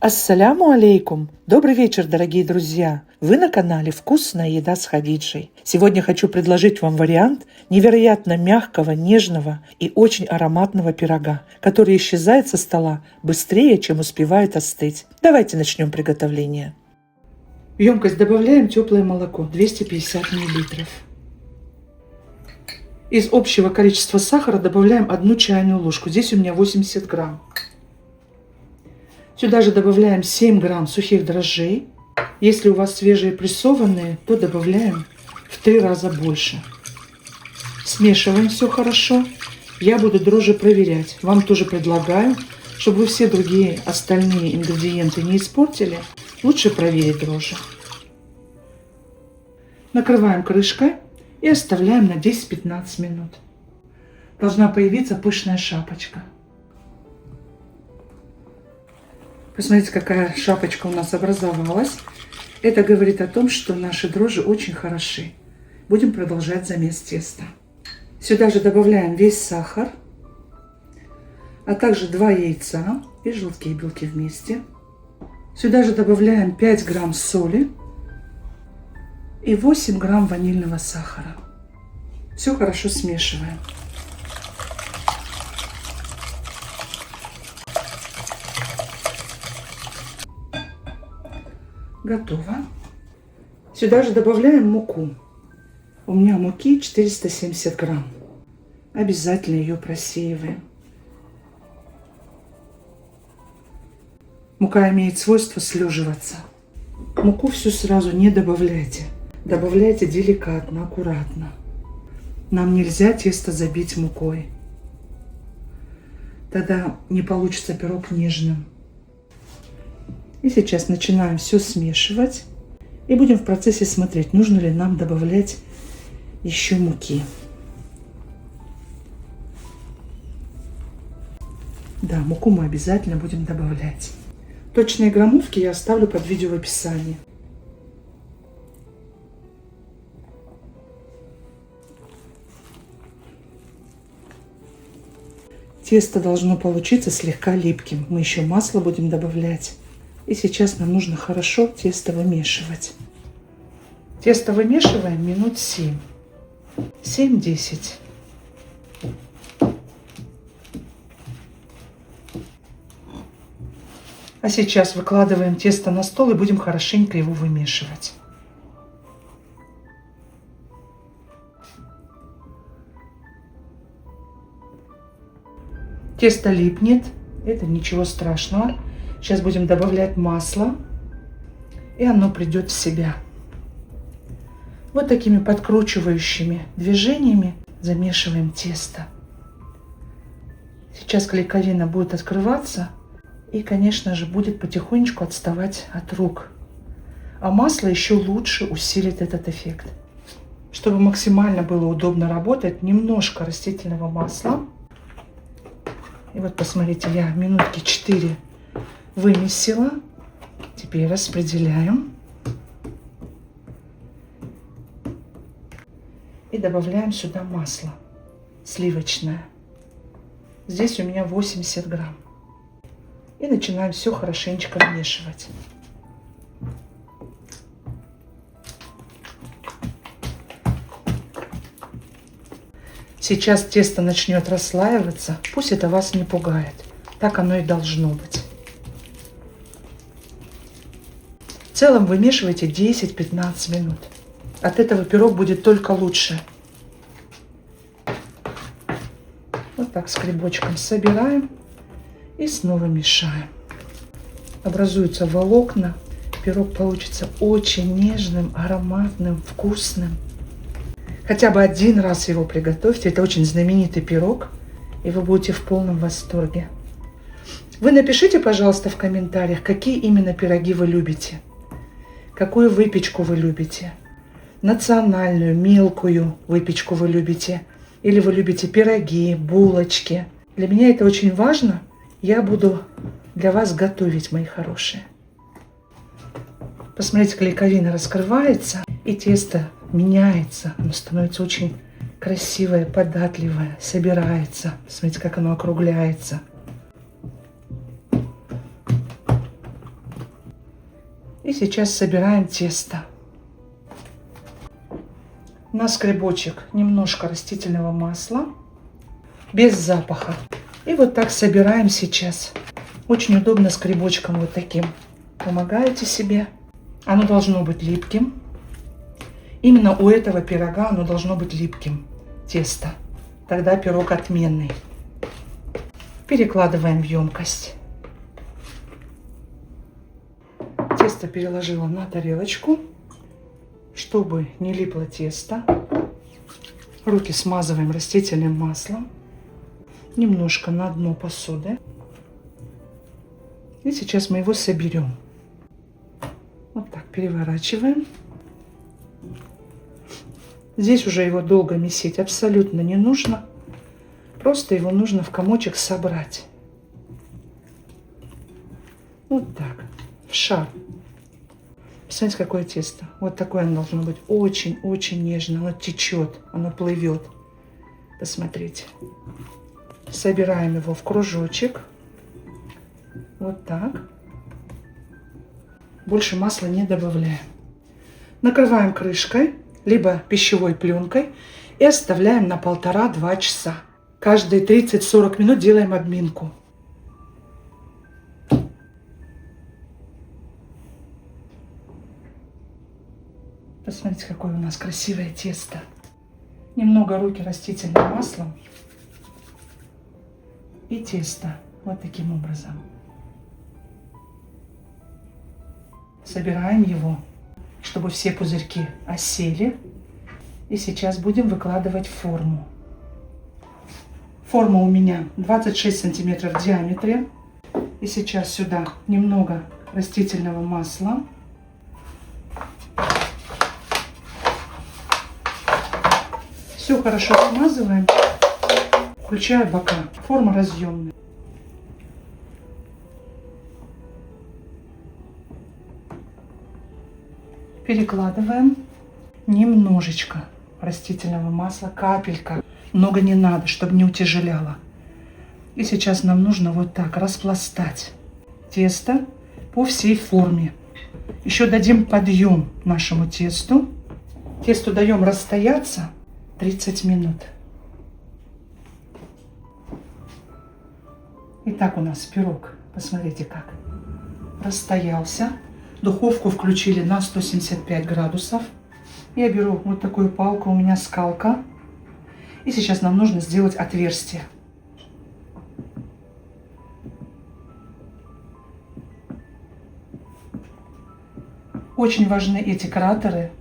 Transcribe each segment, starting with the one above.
Ассаляму алейкум! Добрый вечер, дорогие друзья! Вы на канале «Вкусная еда с Хадиджей». Сегодня хочу предложить вам вариант невероятно мягкого, нежного и очень ароматного пирога, который исчезает со стола быстрее, чем успевает остыть. Давайте начнем приготовление. В емкость добавляем теплое молоко 250 мл. Из общего количества сахара добавляем 1 чайную ложку. Здесь у меня 80 грамм. Сюда же добавляем 7 грамм сухих дрожжей. Если у вас свежие прессованные, то добавляем в 3 раза больше. Смешиваем все хорошо. Я буду дрожжи проверять. Вам тоже предлагаю, чтобы вы все другие остальные ингредиенты не испортили, лучше проверить дрожжи. Накрываем крышкой и оставляем на 10-15 минут. Должна появиться пышная шапочка. Посмотрите, какая шапочка у нас образовалась. Это говорит о том, что наши дрожжи очень хороши. Будем продолжать замес теста. Сюда же добавляем весь сахар, а также 2 яйца и желтки и белки вместе. Сюда же добавляем 5 грамм соли и 8 грамм ванильного сахара. Все хорошо смешиваем. Готово. Сюда же добавляем муку. У меня муки 470 грамм. Обязательно ее просеиваем. Мука имеет свойство слеживаться. Муку всю сразу не добавляйте. Добавляйте деликатно, аккуратно. Нам нельзя тесто забить мукой. Тогда не получится пирог нежным. И сейчас начинаем все смешивать. И будем в процессе смотреть, нужно ли нам добавлять еще муки. Да, муку мы обязательно будем добавлять. Точные граммовки я оставлю под видео в описании. Тесто должно получиться слегка липким. Мы еще масло будем добавлять. И сейчас нам нужно хорошо тесто вымешивать. Тесто вымешиваем минут 7. 7-10. А сейчас выкладываем тесто на стол и будем хорошенько его вымешивать. Тесто липнет. Это ничего страшного. Сейчас будем добавлять масло, и оно придет в себя. Вот такими подкручивающими движениями замешиваем тесто. Сейчас клейковина будет открываться и, конечно же, будет потихонечку отставать от рук. А масло еще лучше усилит этот эффект. Чтобы максимально было удобно работать, немножко растительного масла. И вот посмотрите, я минутки 4 вымесила. Теперь распределяем. И добавляем сюда масло сливочное. Здесь у меня 80 грамм. И начинаем все хорошенечко вмешивать. Сейчас тесто начнет расслаиваться. Пусть это вас не пугает. Так оно и должно быть. В целом вымешивайте 10-15 минут. От этого пирог будет только лучше. Вот так скребочком собираем и снова мешаем. Образуются волокна. Пирог получится очень нежным, ароматным, вкусным. Хотя бы один раз его приготовьте. Это очень знаменитый пирог, и вы будете в полном восторге. Вы напишите, пожалуйста, в комментариях, какие именно пироги вы любите. Какую выпечку вы любите? Национальную, мелкую выпечку вы любите? Или вы любите пироги, булочки? Для меня это очень важно. Я буду для вас готовить, мои хорошие. Посмотрите, клейковина раскрывается, и тесто меняется. Оно становится очень красивое, податливое, собирается. Смотрите, как оно округляется. И сейчас собираем тесто. На скребочек немножко растительного масла, без запаха. И вот так собираем сейчас. Очень удобно скребочком вот таким. Помогаете себе. Оно должно быть липким. Именно у этого пирога оно должно быть липким, тесто. Тогда пирог отменный. Перекладываем в емкость. Тесто переложила на тарелочку, чтобы не липло тесто. Руки смазываем растительным маслом. Немножко на дно посуды. И сейчас мы его соберем. Вот так переворачиваем. Здесь уже его долго месить абсолютно не нужно. Просто его нужно в комочек собрать. Вот так. В шар. Посмотрите, какое тесто. Вот такое оно должно быть. Очень-очень нежно. Оно течет, оно плывет. Посмотрите. Собираем его в кружочек. Вот так. Больше масла не добавляем. Накрываем крышкой, либо пищевой пленкой и оставляем на 1,5-2 часа. Каждые 30-40 минут делаем обминку. Посмотрите, какое у нас красивое тесто. Немного руки растительным маслом. И тесто вот таким образом. Собираем его, чтобы все пузырьки осели. И сейчас будем выкладывать в форму. Форма у меня 26 сантиметров в диаметре. И сейчас сюда немного растительного масла. Все хорошо смазываем, включая бока. Форма разъемная. Перекладываем немножечко растительного масла, капелька. Много не надо, чтобы не утяжеляло. И сейчас нам нужно вот так распластать тесто по всей форме. Еще дадим подъем нашему тесту. Тесту даем расстояться 30 минут. Итак, у нас пирог, посмотрите как, расстоялся. Духовку включили на 175 градусов. Я беру вот такую палку, у меня скалка. И сейчас нам нужно сделать отверстие. Очень важны эти кратеры.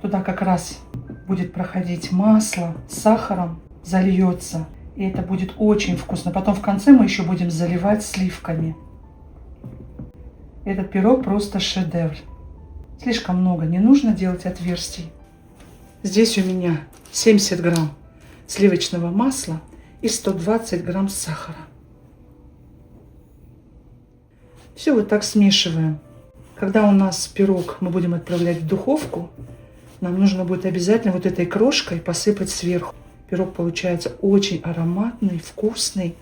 Туда как раз будет проходить масло с сахаром, зальется. И это будет очень вкусно. Потом в конце мы еще будем заливать сливками. Этот пирог просто шедевр. Слишком много не нужно делать отверстий. Здесь у меня 70 грамм сливочного масла и 120 грамм сахара. Все вот так смешиваем. Когда у нас пирог мы будем отправлять в духовку, нам нужно будет обязательно вот этой крошкой посыпать сверху. Пирог получается очень ароматный, вкусный,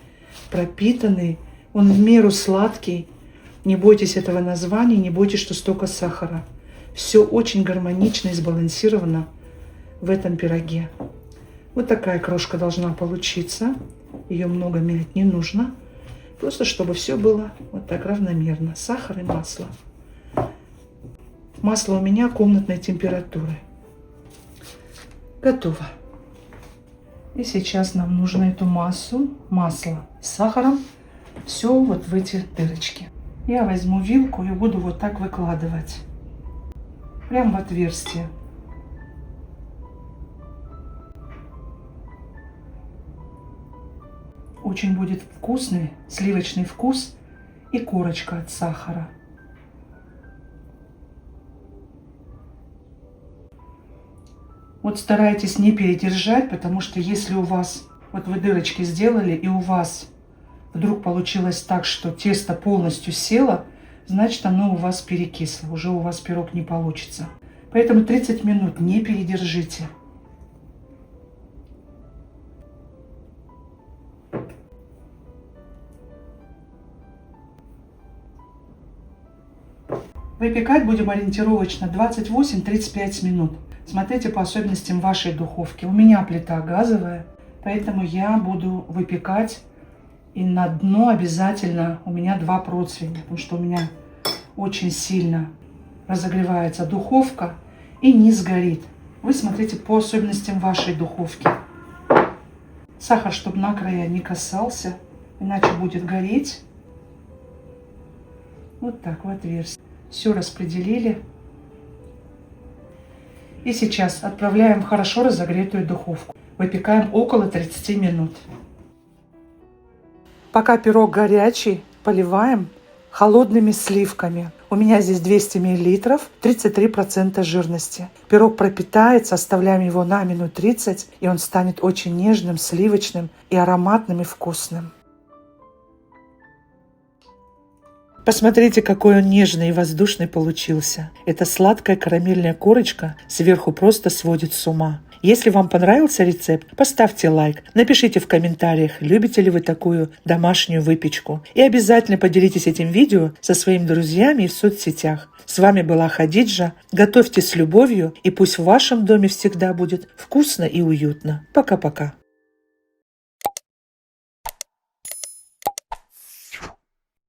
пропитанный. Он в меру сладкий. Не бойтесь этого названия, не бойтесь, что столько сахара. Все очень гармонично и сбалансировано в этом пироге. Вот такая крошка должна получиться. Ее много мелить не нужно. Просто чтобы все было вот так равномерно. Сахар и масло. Масло у меня комнатной температуры. Готово. И сейчас нам нужно эту массу, масло с сахаром, все вот в эти дырочки. Я возьму вилку и буду вот так выкладывать. Прям в отверстие. Очень будет вкусный сливочный вкус и корочка от сахара. Вот старайтесь не передержать, потому что если у вас, вот вы дырочки сделали, и у вас вдруг получилось так, что тесто полностью село, значит оно у вас перекисло, уже у вас пирог не получится. Поэтому 30 минут не передержите. Выпекать будем ориентировочно 28-35 минут. Смотрите по особенностям вашей духовки. У меня плита газовая, поэтому я буду выпекать. И на дно обязательно у меня 2 противня, потому что у меня очень сильно разогревается духовка и низ горит. Вы смотрите по особенностям вашей духовки. Сахар, чтобы на края не касался, иначе будет гореть. Вот так в отверстие. Все распределили. И сейчас отправляем в хорошо разогретую духовку. Выпекаем около 30 минут. Пока пирог горячий, поливаем холодными сливками. У меня здесь 200 мл, 33% жирности. Пирог пропитается, оставляем его на минут 30, и он станет очень нежным, сливочным и ароматным и вкусным. Посмотрите, какой он нежный и воздушный получился. Эта сладкая карамельная корочка сверху просто сводит с ума. Если вам понравился рецепт, поставьте лайк, напишите в комментариях, любите ли вы такую домашнюю выпечку. И обязательно поделитесь этим видео со своими друзьями и в соцсетях. С вами была Хадиджа. Готовьте с любовью, и пусть в вашем доме всегда будет вкусно и уютно. Пока-пока.